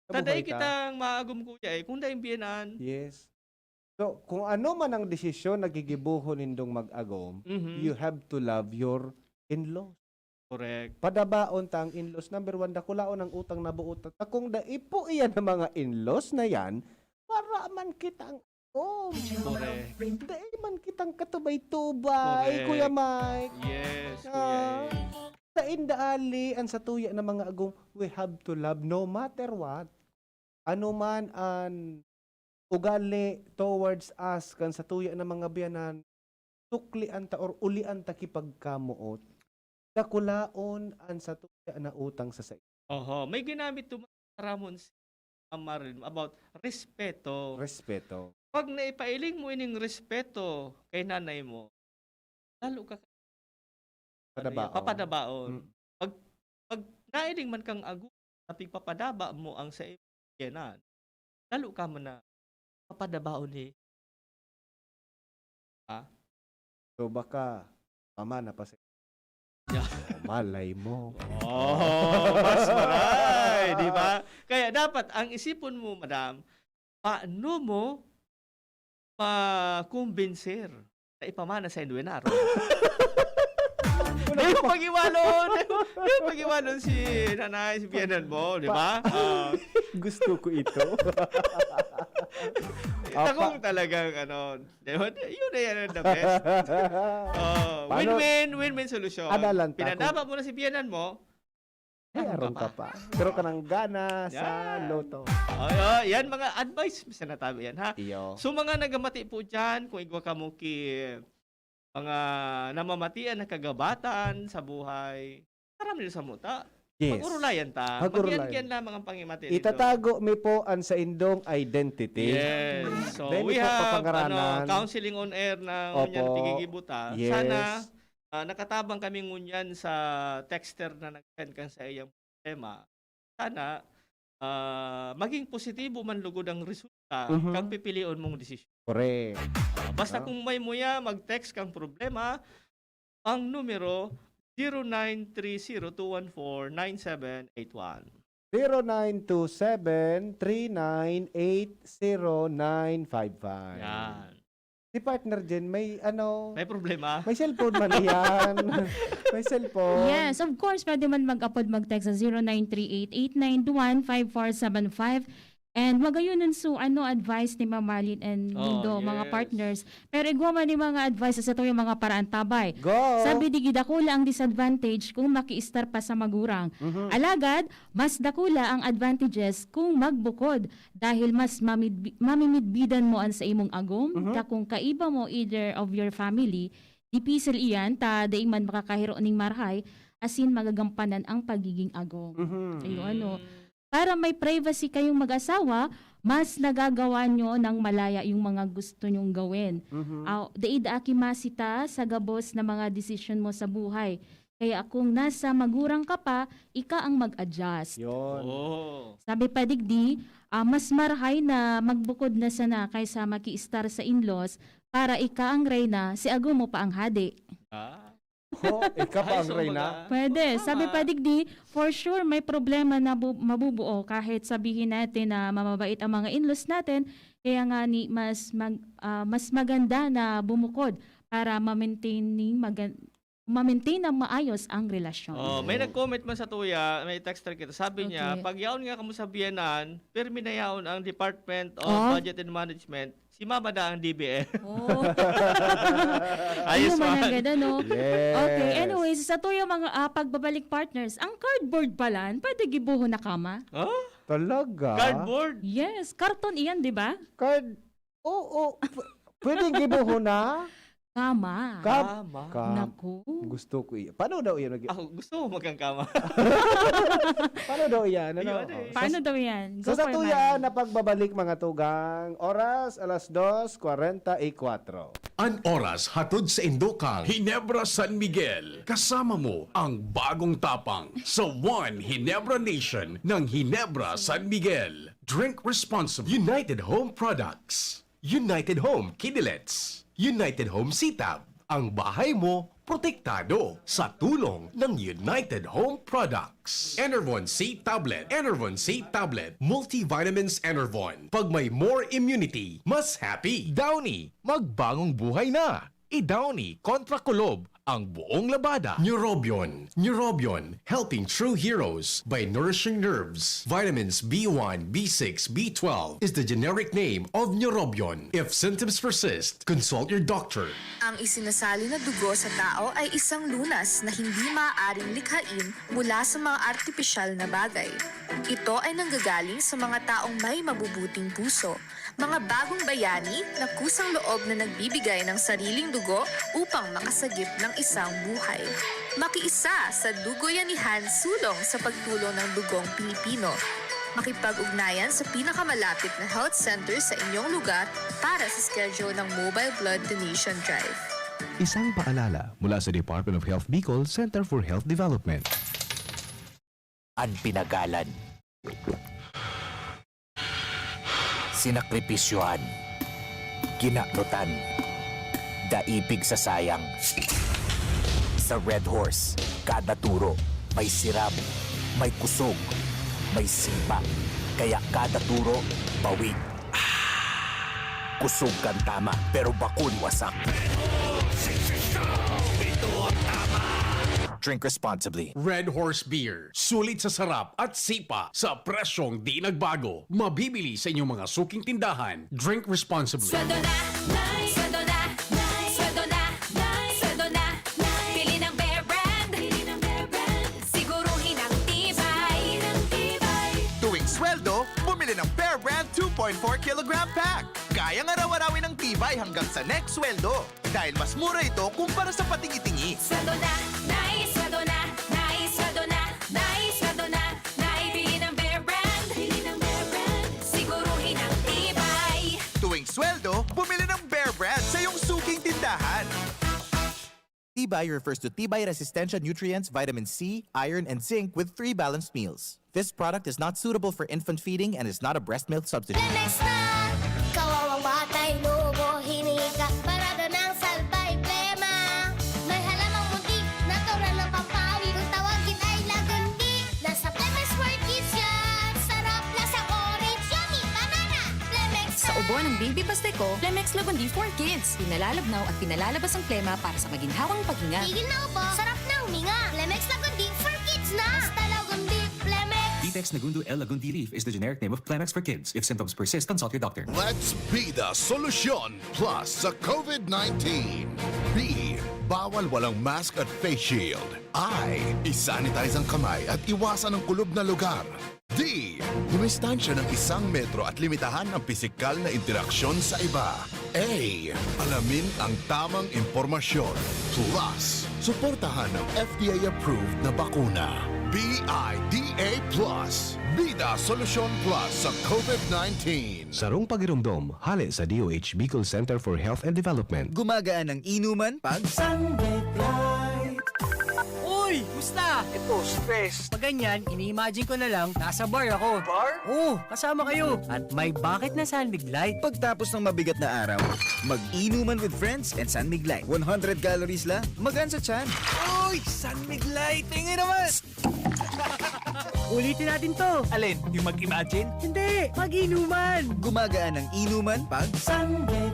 Taday kitang maagom Kuya kung dahil biyanan. Yes. So, kung ano man ang desisyon na gigibuhon nindong mag-agom, you have to love your in-laws. Correct. Padabaon ta ang in-laws. Number 1, dakulaon ang utang na buot. Kung daipo iyan ng mga in-laws na yan, para man kitang Correct. dahil man kitang katubay-tubay, Kuya Mike. Yes, Kuya. Sa indaali, ang sa tuya ng mga agong, we have to love no matter what. Ano man ang ugali towards us kan sa tuya ng mga biyanan, tuklian ta or ulian ta kipagkamuot. Dakulaon an sa tuya na utang sa Oho, may ginamit to Ramon si Amarin about respeto. Respeto. Pag naipailing mo ining respeto kay nanay mo, lalo ka papadabaon. Pag nailing man kang ago, tapig papadaba mo ang sa iyanan, lalo ka mo na papadabaon So baka pamana pa sa malay mo. Mas maray, di ba? Kaya dapat ang isipon mo, Madam, paano mo makumbinser na ipamana sa Induenaro? Di mo pag-iwalon si nanay, si biyanan mo, di ba? Gusto ko ito. Akong talagang yun na yan ang the best. Win-win solution. Pinadaba mo na si biyanan mo, aron ka pa. Pero kanang gana sa loto. Yan mga advice sa natabi yan, ha? Iyo. So mga nagamati po dyan, kung igwa ka mo mga namamatian na kagabatan sa buhay, karami sa muta. Yes. Pag-urulayan ta. Magyan-yan lamang ang pangimati nito. Itatago mi po ang sa indong identity. Yes. So Then we have counseling on air na ngunyan tigigibuta. Yes. Sana nakatabang kami ngunyan sa texter na nag-send kan sa iyang problema. Sana maging positibo man lugod ang resulta kang pipilion mong desisyon. Correct. Basta kung may muya, mag-text kang problema, ang numero 0930-214-9781. 0927-3980955. Yan. Si partner Jen, may May problema? may cellphone man yan. May cellphone. Yes, of course, pwede man mag-upload, mag-text sa 0938-891-5475. And magayunan so advice ni Ma'am Marlene and Lindo, mga partners. Pero igwa man ni mga advice sa ito yung mga paraan tabay. Go! Sabi di dakula ang disadvantage kung maki-star pa sa magurang. Alagad, mas dakula ang advantages kung magbukod dahil mas mamimidbidan mo an sa imong agom. Kung kaiba mo either of your family, Dipisil iyan, ta daing man makakahiro ning marhay, asin magagampanan ang pagiging agom. Ayun, para may privacy kayong mag-asawa, mas nagagawa nyo ng malaya yung mga gusto nyong gawin. Daid aki masita sa gabos na mga decision mo sa buhay. Kaya kung nasa magurang ka pa, ika ang mag-adjust. Yon. Sabi pa digdi, mas marhay na magbukod na sana kaysa maki-star sa in-laws para ika ang reyna, si ago mo pa ang hadi. Ika pa ang reyna. Pwede. Sabi pa digdi, for sure may problema na mabubuo kahit sabihin natin na mamabait ang mga in-laws natin, kaya nga ni mas maganda na bumukod para ma-maintain na maayos ang relasyon. May nag-comment man sa tuya, may texter kita. Sabi niya, pag yaon nga kamo sa biyanan, permi na yaon ang Department of Budget and Management, si Mama da ang DBM. Ayos man. man. Yes. Okay, anyways, sa tuya mga pagbabalik partners, ang cardboard pala, pwede gibuho na kama? Talaga? Cardboard? Yes, karton iyan, di ba? Oo. Pwede gibuho na? Kama. Kama. Naku. Gusto ko iyan. Paano daw iyan? Ako, gusto mo magkangkama. Paano daw iyan? Ano? Paano daw yan? So Go sa for tuya mine. na pagbabalik mga tugang, oras alas 2:44. An oras hatod sa Indokang, Hinebra San Miguel. Kasama mo ang bagong tapang sa One Hinebra Nation ng Hinebra San Miguel. Drink responsibly. United Home Products. United Home Kidilets. United Home Sitab. Ang bahay mo, protektado sa tulong ng United Home Products. Enervon C Tablet. Enervon C Tablet. Multivitamins Enervon. Pag may more immunity, mas happy. Downy, magbagong buhay na. I-Downy kontra kulob ang buong labada. Neurobion. Neurobion, helping true heroes by nourishing nerves. Vitamins B1, B6, B12 is the generic name of Neurobion. If symptoms persist, consult your doctor. Ang isinasali na dugo sa tao ay isang lunas na hindi maaaring likhain mula sa mga artipisyal na bagay. Ito ay nanggagaling sa mga taong may mabubuting puso, mga bagong bayani na kusang loob na nagbibigay ng sariling dugo upang makasagip ng isang buhay. Makiisa sa Dugoyanihan sulong sa pagtulong ng dugong Pilipino. Makipag-ugnayan sa pinakamalapit na health center sa inyong lugar para sa schedule ng Mobile Blood Donation Drive. Isang paalala mula sa Department of Health Bicol Center for Health Development. Ang pinagalan, sinakripisyohan, ginaknutan, daipig sa sayang. Sa Red Horse, kada turo may siram, may kusog, may sipa. Kaya kada turo, bawig. Kusog kan tama, pero bakun wasak. Drink responsibly. Red Horse Beer. Sulit sa sarap at sipa sa presyong di nagbago. Mabibili sa inyong mga suking tindahan. Drink responsibly. Sweldo na, sweldo na, sweldo na, sweldo na. Pili ng Bear Brand, siguruhin ang tibay. Tuwing sweldo, bumili ng Bear Brand 2.4 kilogram pack. Kayang araw-arawin ng tibay hanggang sa next sweldo. Dahil mas mura ito kumpara sa patingi-tingi. Sweldo na, sweldo na, sweldo na, sweldo na. Pili ng Bear Brand, siguruhin ang tibay. Tuwing sweldo, bumili ng Bear Brand sa iyong suking tindahan. Tibay refers to Tibay Resistensya nutrients, vitamin C, iron, and zinc with 3 balanced meals. This product is not suitable for infant feeding and is not a breast milk substitute. Lemex na! Kawawang batay, lubo, hinika, parada ng salbay, plema. May halamang muntik, natural ng pampawi, kung tawagin ay lagundi. Nasa Lemex for Kids yan! Sarap, lasang orange, yummy, banana, Lemex na! Sa ubo ng baby pasteco, Lemex Lagundi for Kids. Pinalalabnaw at pinalalabas ang plema para sa maginhawang paghinga. Tigil na upo, sarap na huminga. Lemex Lagundi for Kids na! Basta Lagundi, Lemex! Detex Nagundu L. Lagundi Leaf is the generic name of Plemex for kids. If symptoms persist, consult your doctor. Let's be the solution plus sa COVID-19. B. Bawal walang mask at face shield. I. Isanitize ang kamay at iwasan ang kulob na lugar. D. Dumistansya ng 1 metro at limitahan ang pisikal na interaksyon sa iba. A. Alamin ang tamang impormasyon. Plus, suportahan ang FDA-approved na bakuna. BIDA Plus. Bida Solusyon Plus sa COVID-19. Sarong pagirumdom, hali sa DOH Bicol Center for Health and Development. Gumagaan ang inuman pag Uy, musta? Ito, stress. Pag ganyan, ini-imagine ko na lang, nasa bar ako. Bar? Oo, kasama kayo. At may bucket na San Light. Pagtapos ng mabigat na araw, mag-inuman with friends and San Light. 100 calories lang, magaan sa tiyan. Uy, San Light. Tingin naman. Ulitin natin to. Alin? Yung mag-imagine? Hindi, mag-inuman. Gumagaan ang inuman pag San Light.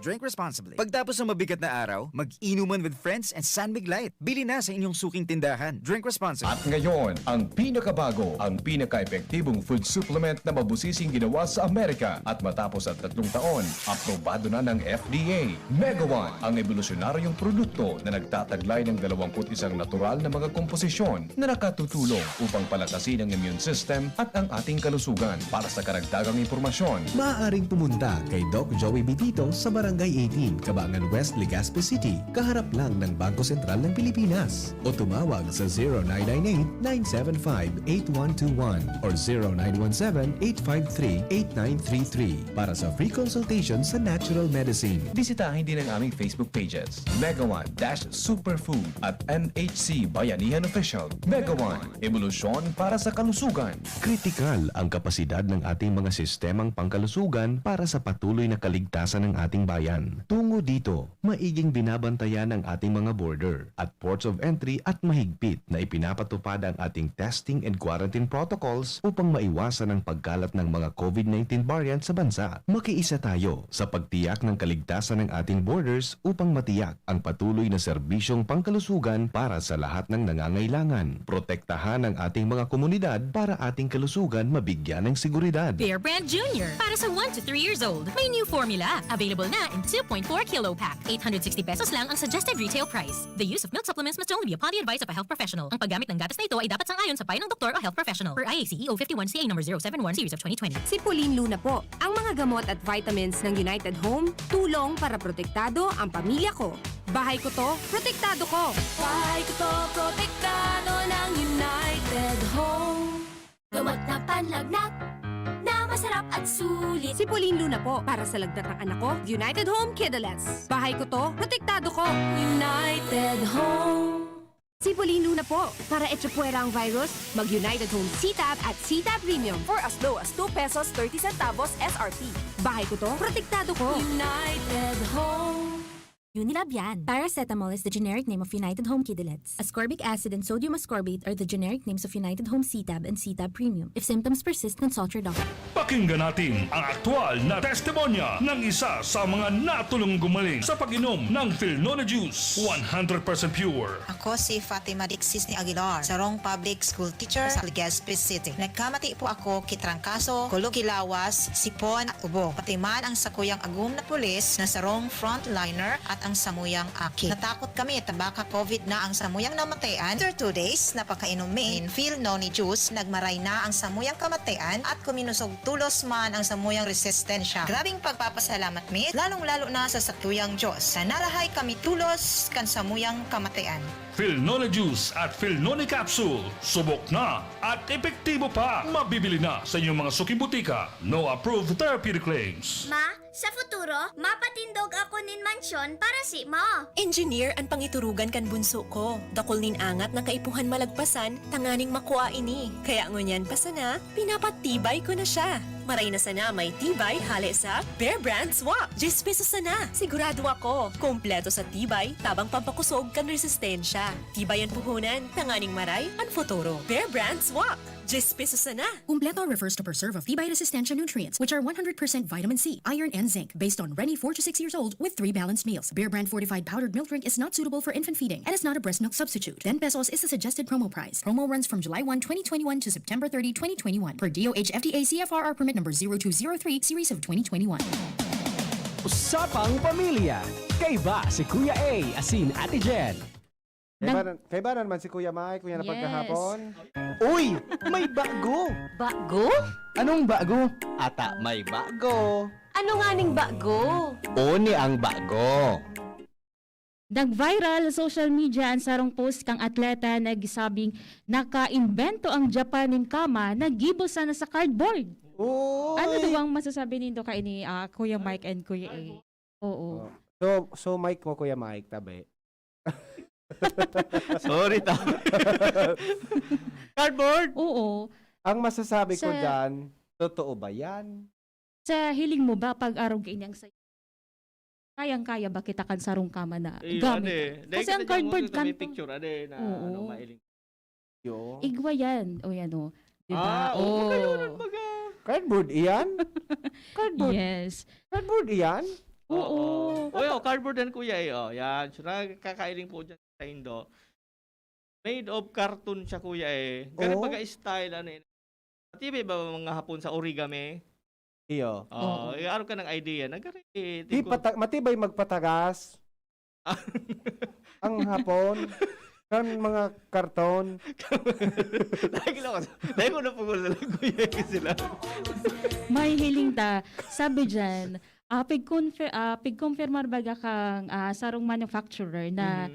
Drink responsibly. Pagtapos ng mabigat na araw, mag-inuman with friends and San Light. Bili na sa inyong suking tindahan. Drink responsibly. At ngayon, ang pinakabago, ang pinaka-epektibong food supplement na mabusising ginawa sa Amerika at matapos at 3 taon, aprobado na ng FDA. Mega One, ang evolusyonaryong produkto na nagtataglay ng 21 natural na mga komposisyon na nakatutulong upang palakasin ang immune system at ang ating kalusugan. Para sa karagdagang impormasyon, Maaaring pumunta kay Doc Joey Bitito sa Barangay 18, Cabangan West, Legazpi City, kaharap lang ng Bangko Sentral ng Pilipinas. O tumawag sa 0998-975-8121 or 0917-853-8933 para sa free consultation sa natural medicine. bisitahin din ang aming Facebook pages, Mega One Superfood at NHC Bayanihan Official. Mega One, evolusyon para sa kalusugan. Kritikal ang kapasidad ng ating mga sistemang pangkalusugan para sa patuloy na kaligtasan ng ating bayan. Tungo dito, maiging binabantayan ang ating mga border at ports of entry at mahigpit na ipinapatupad ang ating testing and quarantine protocols upang maiwasan ang pagkalat ng mga COVID-19 variant sa bansa. Makiisa tayo sa pagtiyak ng kaligtasan ng ating borders upang matiyak ang patuloy na serbisyong pangkalusugan para sa lahat ng nangangailangan. Protektahan ang ating mga komunidad para ating kalusugan mabigyan ng seguridad. Bear Brand Junior. Para sa 1 to 3 years old. May new formula. Available na in 2.4 kilo pack. 860 pesos lang ang suggested retail price. The use of milk supplements must only be upon the advice of a health professional. Ang paggamit ng gatas na ito ay dapat sang-ayon sa payo ng doktor o health professional. Per IACEO 51CA number 071 series of 2020. Si Pauline Luna po. Ang mga gamot at vitamins ng United Home, tulong para protektado ang pamilya ko. Bahay ko to, protektado ko. Bahay ko to, protektado ng United Home. Gamot na panlagnat na masarap at sulit. Si Pauline Luna po. Para sa lagnat ng anak ko, United Home Kidulets. Bahay ko to, protektado ko. United Home. Si Pauline Luna po. Para etsapuera ang virus, mag-United Home CTAB at CTAB Premium. For as low as 2 pesos 30 centavos SRP. Bahay ko to, protektado ko. United Home. Unilab yan. Paracetamol is the generic name of United Home Kidulets. Ascorbic acid and sodium ascorbate are the generic names of United Home CTAB and CTAB Premium. If symptoms persist, consult your doctor. Pakinggan natin ang aktwal na testimonya ng isa sa mga natulong gumaling sa pag-inom ng Philnona Juice. 100% pure. Ako si Fatima Dixis ni Aguilar, sarong public school teacher sa Legazpi City. Nagkamati po ako kitrangkaso, kulugilawas, sipon at ubo. Pati man ang sakuyang agum na pulis na sarong frontliner at ang samuyang aki. Natakot kami at baka COVID na ang samuyang namatayan. After 2 days, napakainom min Philnona Juice, nagmaray na ang samuyang kamatayan at kuminusog tulos man ang samuyang resistensya. Grabing pagpapasalamat mi, lalong-lalo na sa sakuyang Diyos. Sa narahay kami tulos kan samuyang kamatayan. Philnona Juice at Philnona Capsule. Subok na at epektibo pa. Mabibili na sa inyong mga suking butika. No approved therapeutic claims. Ma, sa futuro, mapatindog ako nin mansyon para si Ma. Engineer ang pangiturugan kan bunso ko. Dakol nin angat na kaipuhan malagpasan, tanganing makuha ini. Kaya ngunyan pa sana, pinapatibay ko na siya. Maray na sana may tibay hali sa Bear Brand Swak. 10 pesos sana. Sigurado ako. Kompleto sa tibay, tabang pampakusog kan resistensya. Tibay ang puhunan, tanganing maray, ang futuro. Bear Brand Swak. 10 pesos sana. Kumpleto refers to preserve of tibay resistensya nutrients, which are 100% vitamin C, iron, and zinc, based on Rennie 4 to 6 years old with 3 balanced meals. Bear Brand fortified powdered milk drink is not suitable for infant feeding and is not a breast milk substitute. 10 pesos is the suggested promo price. Promo runs from July 1, 2021 to September 30, 2021 per DOH FDA CFRR permit number 0203 series of 2021. Usapang Pamilya. Kay ba si Kuya A, asin Ate Jen? Kay ba naman si Kuya Mike, kuya na Yes. pagkahapon? Uy! May bago! Bago? Anong bago? Ata may bago. Ano nga ning bago? Oni ang bago. Nag-viral sa social media ang sarong post kang atleta na gisabing naka-invento ang Japan ning kama na gibo sana sa cardboard. Ano daw ang masasabi nindo kay ni Kuya Mike and Kuya A? Oo. So Mike mo, Kuya Mike, tabi. Sorry, Cardboard? Oo. Ang masasabi ko Sa- dyan, totoo ba yan? Sa hiling mo ba pag arog inyang sa kayang-kaya ba kita kan sarong kama na gamit? Kasi ang cardboard may kanto. picture, na Oo. ano, mailing. Yo. Igwa yan. O yan o. Diba? Magkayunan Cardboard iyan? Cardboard? Yes. Cardboard iyan? Oo. Cardboard yan, kuya, yan. So, nakakailing po dyan sa Indo. Made of cartoon siya, kuya, Ganun Oo. style, Matibay ba mga hapon sa origami? Iyo. Araw ka ng idea. Matibay magpatagas. Ang hapon. Kan mga karton. Dahil ko na pugol na lang, kuya, sila. May hiling ta. Sabi dyan, pig-confirmar baga kang sarong manufacturer na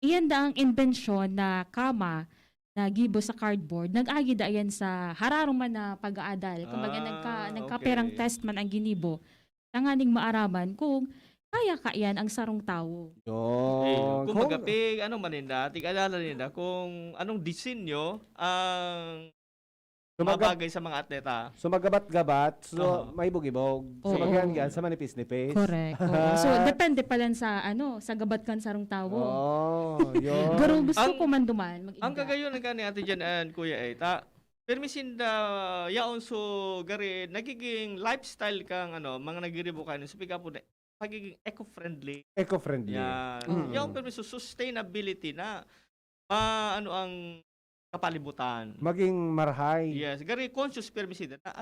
iyan da ang inbensyon na kama na gibo sa cardboard. Nag-agi da yan sa hararong man na pag-aadal. Kumbaga nagkaperang test man ang ginibo. Tanganing maaraman kung kaya yan ang sarong tao. Kung magapig, tig-alala nila kung anong disenyo ang mabagay sa mga atleta. Sumagabat-gabat, may bugibog. Sumagyan sa manipis-nipis. Correct. Oo. So, depende pa lang sa sa gabat kan sarong tao. Yun. Pero gusto ko man duman. Ang kagayon ng kani ate dyan and kuya permisin da yaon so gari nagiging lifestyle kang mga nagiribo kanin so piga po na pagiging eco-friendly. Eco-friendly. Yan. Yaon permiso sustainability na ang kapalibutan. Maging marhay. Yes, gari conscious permisin na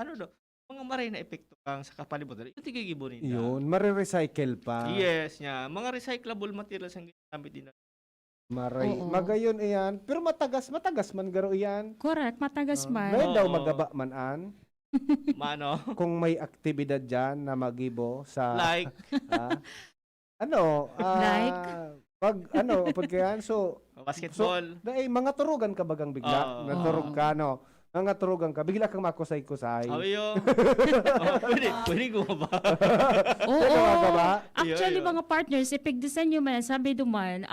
mga maray na epekto kang sa kapalibutan. Yung tigigibo nila. Yun, marirecycle pa. Yes, mga recyclable materials ang ginamit din. Maray. Oo. Magayon iyan. Pero matagas man garo iyan. Correct, matagas man. May daw magaba manan. Mano? Kung may aktibidad dyan na magibo sa... Like? Like? Pagkayan, basketball. Mga turugan ka bagang bigla. Naturog ka, Mga turugan ka, bigla kang makusay-kusay. Pwede ko ba? Oo. Actually, mga partners, ipig-design man, sabi duman,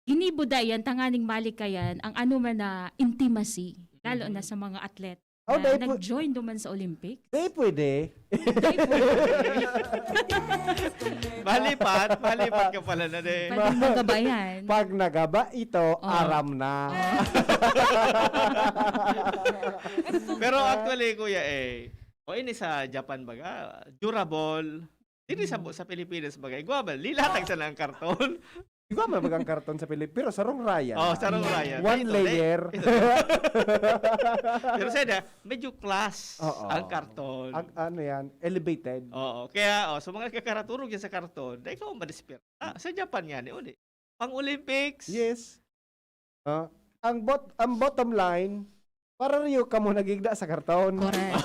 ginibuda yan, tanganing malikayan, ang man na intimacy, lalo na sa mga atlet. Nag-join duman sa Olympics. Pwede. Malipat ka pala na din. Pwede magabayan. Pag nagaba ito, aram na. Pero actually, kuya ini sa Japan baga, durable. Dito sa Pilipinas baga, lilatag sa ng karton. Ikaw mabagang karton sa Pilipinas, pero sarong raya. Sarong raya. One layer. Pero medyo class ang karton. Elevated. Kaya, sa mga kakaraturog yan sa karton, dahil ikaw madisper. Sa Japan yan, pang Olympics. Yes. Ang bottom line, para rin ka mo nagigda sa karton. Correct.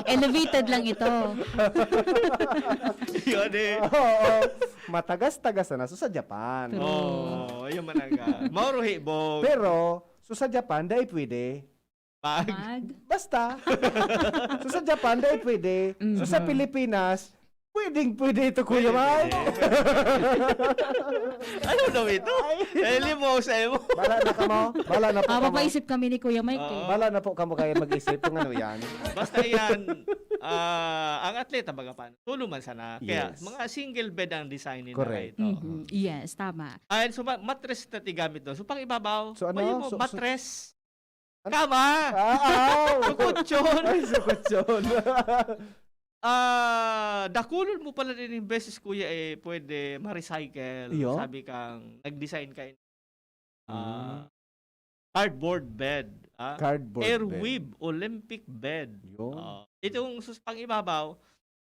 Elevated lang ito. Yun Matagas-tagas na sa Japan. Ayun managa. Mauruhi, Bog. Pero, sa Japan, dahil pwede. Basta. Sa Japan, dahil pwede. Sa Pilipinas, pwede ito, Kuya Mike. Ano daw ito? Limo sa mo. Bala na ka mo. Mapaisip kami ni Kuya Mike. Bala na po kamo kaya mag-isip kung ano yan. Basta yan, ang atleta baga pa, tuluman sana. Kaya mga single bed ang design nila. Correct. Right? Yes, tama. Ayun, so mattress na tigamit doon. So pang ibabaw, so, mattress. Kama! Sukutsyon! Ay, sukutsyon. Dakulon mo pala din yung beses, kuya, pwede ma-recycle. Iyo? Sabi kang, nag-design ka cardboard bed. Cardboard Airweave Olympic bed. Itong pang ibabaw,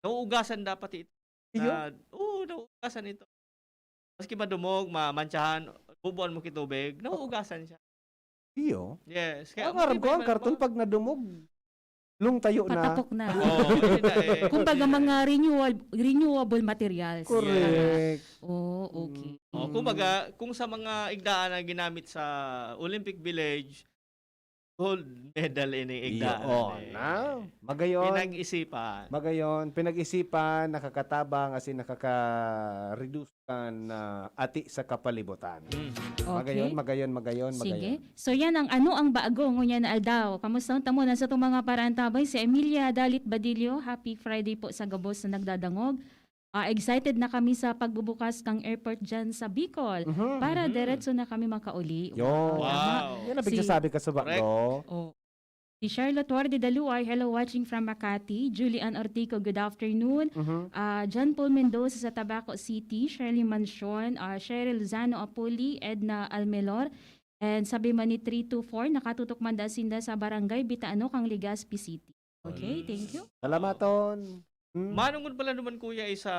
nauugasan dapat ito. Iyo? Nauugasan ito. Maski madumog, mamantsahan, bubuan mo kitubig, nauugasan siya. Iyo. Yes. Ang aram ko, ang karton pag nadumog, lung tayo na. Patapok na. Oo, yun na eh. Kumbaga mga renewable materials. Correct. Oh, okay. Kumbaga, kung sa mga igdaan na ginamit sa Olympic Village, gold medal ini igdaan. Na. Magayon. Pinag-isipan. Magayon, pinag-isipan, nakakatabang, as in nakaka-reduce ka na ati sa kapalibutan. Magayon. Sige. So yan ang ano ang bago ngunya na aldaw. Kamusta tamo na sa itong mga parantabay si Emilia Dalit Badillo. Happy Friday po sa gabos na nagdadangog. Excited na kami sa pagbubukas kang airport dyan sa Bicol para diretso na kami makauli. Wow. Yan ang pagsasabi ka sa bago. Oh. Si Charlotte Ward Daluay, hello watching from Makati. Julian Ortico, good afternoon. John Paul Mendoza sa Tabaco City. Shirley Mansion, Cheryl Lozano Apoli, Edna Almelor. And sabi man ni 324, nakatutok man dasinda sa barangay Bitaano, Kang Legazpi City. Okay, thank you. Salamaton. Manungon pala naman kuya isa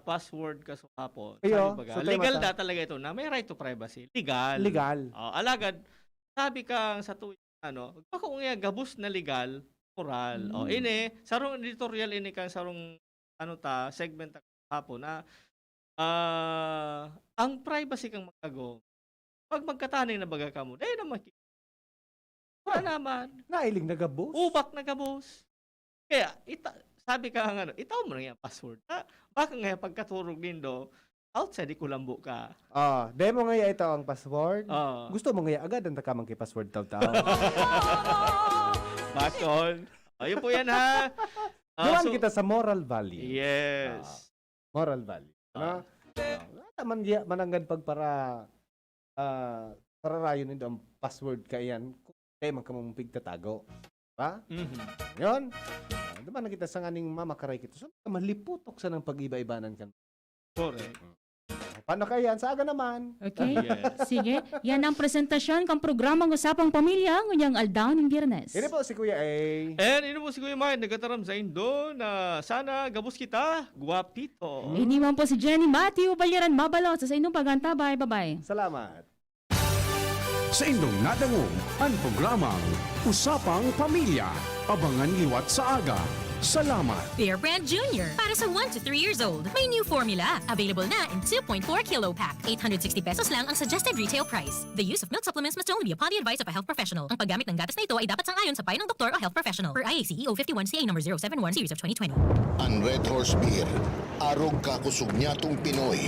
password ka sa hapon. Iyo, Baga, so legal mata. da talaga ito na may right to privacy. Legal. Legal. Alagad, sabi kang sa tuwing baka kung gabus na legal, moral. Ini, sarong editorial ini kang sarong segment hapon na ang privacy kang magago. Pag magkataning na baga ka mo, dahil naman naman. Nailing na gabus. Ubak na gabus. Kaya, sabi ka itaw mo na yung password. Baka nga pagkaturog nindo, outside kulambo ka. Demo nga ito ang password. Gusto mo nga agad ang takamang kay password taw-taw. Bakon. Ayun po yan ha. Duman kita sa moral value. Yes. Moral value. Ano? Taman diya mananggan pagpara rayon nito ang password ka yan. Kaya man ka mong pigtatago. Ba? Yon. Duman na kita sa nganing mamakaray kita. So, maliputok sa ng pag-iba-ibanan ka. Correct. Paano kaya yan? Sa aga naman. Okay. Sige. Yan ang presentasyon kang programang Usapang Pamilya ngunyang aldaw ng Biyernes. Ini po si Kuya A. And ini po si Kuya Mike, nagataram sa Indo na sana gabus kita, guwapito. Iniwan po si Jenny Matthew Balyaran Mabalot sa inyong pagantabay. Bye-bye. Salamat. Sa inyong nadangog ang programang Usapang Pamilya. Abangan liwat sa aga. Salamat! Bear Brand Junior. Para sa 1 to 3 years old, may new formula. Available na in 2.4 kilo pack. 860 pesos lang ang suggested retail price. The use of milk supplements must only be upon the advice of a health professional. Ang paggamit ng gatas na ito ay dapat sang-ayon sa payo ng doktor o health professional. Per IACEO 51CA number 071 series of 2020. Ang Red Horse Beer, arog kakusog niya tong Pinoy.